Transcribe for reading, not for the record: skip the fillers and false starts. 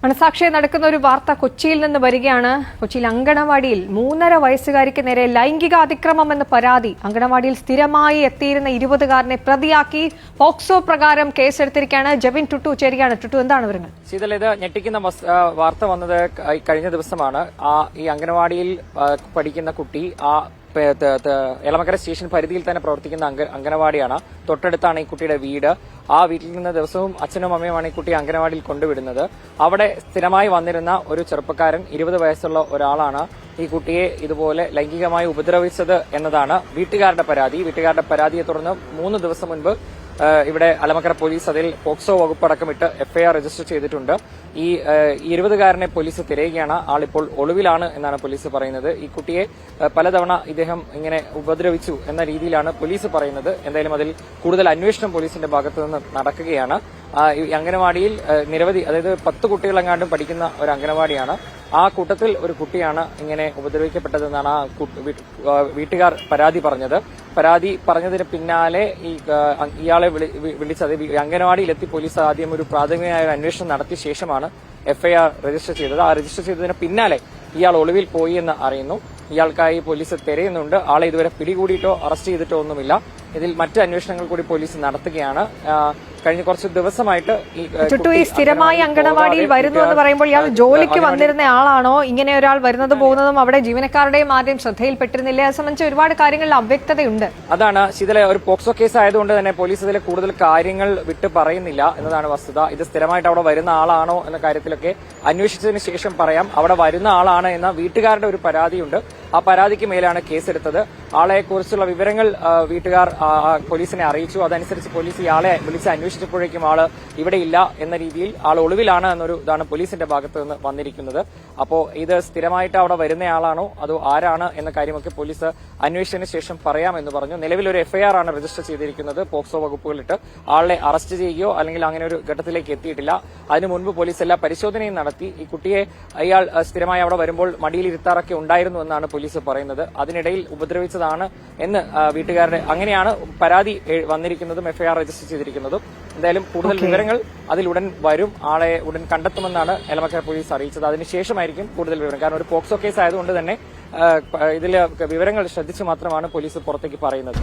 മനസാക്ഷിയെ നടക്കുന്ന ഒരു വാർത്ത കൊച്ചിയിൽ നിന്ന് വരികയാണ്. കൊച്ചിയിൽ അങ്കണവാടിയിൽ 3.5 വയസ്സുകാരിക്ക് നേരെ ലൈംഗിക അതിക്രമം എന്ന പരാതി. അങ്കണവാടിയിൽ സ്ഥിരമായി എത്തിയിരുന്ന 20-കാരനെ പ്രതിയാക്കി പോക്സോ പ്രകാരം കേസെടുത്തിരിക്കുകയാണ്. ജെബിൻ ടുട്ടു ചേരുകയാണ്. ടുട്ടു, എന്താണ് വിവരങ്ങൾ? ശീതൽ, ഇത് ഞെട്ടിക്കുന്ന വാർത്ത വന്നത് കഴിഞ്ഞ ദിവസമാണ്. ഈ അങ്കണവാടിയിൽ പഠിക്കുന്ന കുട്ടി എളമക്കര സ്റ്റേഷൻ പരിധിയിൽ തന്നെ പ്രവർത്തിക്കുന്ന അങ്കണവാടിയാണ്. തൊട്ടടുത്താണ് ഈ കുട്ടിയുടെ വീട്. ആ വീട്ടിൽ നിന്ന് ദിവസവും അച്ഛനും അമ്മയുമാണ് ഈ കുട്ടിയെ അങ്കണവാടിയിൽ കൊണ്ടുവിടുന്നത്. അവിടെ സ്ഥിരമായി വന്നിരുന്ന ഒരു ചെറുപ്പക്കാരൻ, 20 വയസ്സുള്ള ഒരാളാണ് ഈ കുട്ടിയെ ഇതുപോലെ ലൈംഗികമായി ഉപദ്രവിച്ചത് എന്നതാണ് വീട്ടുകാരുടെ പരാതി. വീട്ടുകാരുടെ പരാതിയെ തുടർന്ന് 3 ദിവസം മുൻപ് ഇവിടെ അലമക്കര പോലീസ് അതിൽ പോക്സോ വകുപ്പടക്കമിട്ട് എഫ്ഐആർ രജിസ്റ്റർ ചെയ്തിട്ടുണ്ട്. ഈ 20-കാരനെ പോലീസ് തിരയുകയാണ്. ആളിപ്പോൾ ഒളിവിലാണ് എന്നാണ് പോലീസ് പറയുന്നത്. ഈ കുട്ടിയെ പലതവണ ഇദ്ദേഹം ഇങ്ങനെ ഉപദ്രവിച്ചു എന്ന രീതിയിലാണ് പോലീസ് പറയുന്നത്. എന്തായാലും അതിൽ കൂടുതൽ അന്വേഷണം പോലീസിന്റെ ഭാഗത്തു നിന്ന് നടക്കുകയാണ്. ഈ അംഗനവാടിയിൽ നിരവധി, അതായത് 10 കുട്ടികളെങ്ങാണ്ടും പഠിക്കുന്ന ഒരു അംഗനവാടിയാണ്. ആ കൂട്ടത്തിൽ ഒരു കുട്ടിയാണ് ഇങ്ങനെ ഉപദ്രവിക്കപ്പെട്ടതെന്നാണ് വീട്ടുകാർ പരാതി പറഞ്ഞത്. പരാതി പറഞ്ഞതിന് പിന്നാലെ ഇയാളെ വിളിച്ചത് അംഗനവാടിയിലെത്തി പോലീസ് ആദ്യം ഒരു പ്രാഥമികമായ അന്വേഷണം നടത്തിയ ശേഷമാണ് എഫ്ഐആർ രജിസ്റ്റർ ചെയ്തത്. ആ രജിസ്റ്റർ ചെയ്തതിന് പിന്നാലെ ഇയാൾ ഒളിവിൽ പോയി എന്ന് അറിയുന്നു. ഇയാൾക്കായി പോലീസ് തിരയുന്നുണ്ട്. ആളെ ഇതുവരെ പിടികൂടിയിട്ടോ അറസ്റ്റ് ചെയ്തിട്ടോ ഒന്നുമില്ല. ഇതിൽ മറ്റ് അന്വേഷണങ്ങൾ കൂടി പോലീസ് നടത്തുകയാണ്. കഴിഞ്ഞ കുറച്ച് ദിവസമായിട്ട് ഈ സ്ഥിരമായി അങ്കണവാടിയിൽ വരുന്നു എന്ന് പറയുമ്പോൾ ഇയാൾ ജോലിക്ക് വന്നിരുന്ന ആളാണോ? ഇങ്ങനെ ഒരാൾ വരുന്നത് പോകുന്നതും അവിടെ ജീവനക്കാരുടെയും ആദ്യം ശ്രദ്ധയിൽപ്പെട്ടിരുന്നില്ലേ? അത് സംബന്ധിച്ച് ഒരുപാട് കാര്യങ്ങളിൽ അവ്യക്തതയുണ്ട്. അതാണ് ശീതല, ഒരു പോക്സോ കേസ് ആയതുകൊണ്ട് തന്നെ പോലീസ് ഇതിലെ കൂടുതൽ കാര്യങ്ങൾ വിട്ട് പറയുന്നില്ല എന്നതാണ് വസ്തുത. ഇത് സ്ഥിരമായിട്ട് അവിടെ വരുന്ന ആളാണോ എന്ന കാര്യത്തിലൊക്കെ അന്വേഷിച്ചതിന് ശേഷം പറയാം. അവിടെ വരുന്ന ആളാണ് എന്ന വീട്ടുകാരുടെ ഒരു പരാതിയുണ്ട്. ആ പരാതിക്ക് മേലാണ് കേസെടുത്തത്. ആളെ കുറിച്ചുള്ള വിവരങ്ങൾ വീട്ടുകാർ പോലീസിനെ അറിയിച്ചു. അതനുസരിച്ച് പോലീസ് ഇയാളെ വിളിച്ച് അന്വേഷിച്ചപ്പോഴേക്കും ആള് ഇവിടെയില്ല എന്ന രീതിയിൽ ആൾ ഒളിവിലാണ് എന്നൊരു ഇതാണ് പോലീസിന്റെ ഭാഗത്ത് നിന്ന് വന്നിരിക്കുന്നത്. അപ്പോ ഇത് സ്ഥിരമായിട്ട് അവിടെ വരുന്നയാളാണോ അതോ ആരാണ് എന്ന കാര്യമൊക്കെ പോലീസ് അന്വേഷിച്ചതിന് ശേഷം പറയാമെന്ന് പറഞ്ഞു. നിലവിൽ ഒരു എഫ്ഐആർ ആണ് രജിസ്റ്റർ ചെയ്തിരിക്കുന്നത്. പോക്സോ വകുപ്പുകളിട്ട് ആളെ അറസ്റ്റ് ചെയ്യുകയോ അല്ലെങ്കിൽ അങ്ങനെ ഒരു ഘട്ടത്തിലേക്ക് എത്തിയിട്ടില്ല. അതിനു മുൻപ് പോലീസ് എല്ലാ പരിശോധനയും നടത്തി. ഈ കുട്ടിയെ ഇയാൾ സ്ഥിരമായി അവിടെ വരുമ്പോൾ മടിയിലിരുത്താറൊക്കെ ഉണ്ടായിരുന്നു എന്നാണ് പോലീസ് പറയുന്നത്. അതിനിടയിൽ ഉപദ്രവിച്ചതാണ് എന്ന് വീട്ടുകാരുടെ അങ്ങനെയാണ് പരാതി വന്നിരിക്കുന്നതും എഫ്ഐആർ രജിസ്റ്റർ ചെയ്തിരിക്കുന്നതും. എന്തായാലും കൂടുതൽ വിവരങ്ങൾ അതിൽ ഉടൻ വരും. ആളെ ഉടൻ കണ്ടെത്തുമെന്നാണ് എളമക്കര പോലീസ് അറിയിച്ചത്. അതിനുശേഷമായിരിക്കും കൂടുതൽ വിവരം. കാരണം ഒരു പോക്സോ കേസ് ആയതുകൊണ്ട് തന്നെ ഇതിലെ വിവരങ്ങൾ ശ്രദ്ധിച്ച് മാത്രമാണ് പോലീസ് പുറത്തേക്ക് പറയുന്നത്.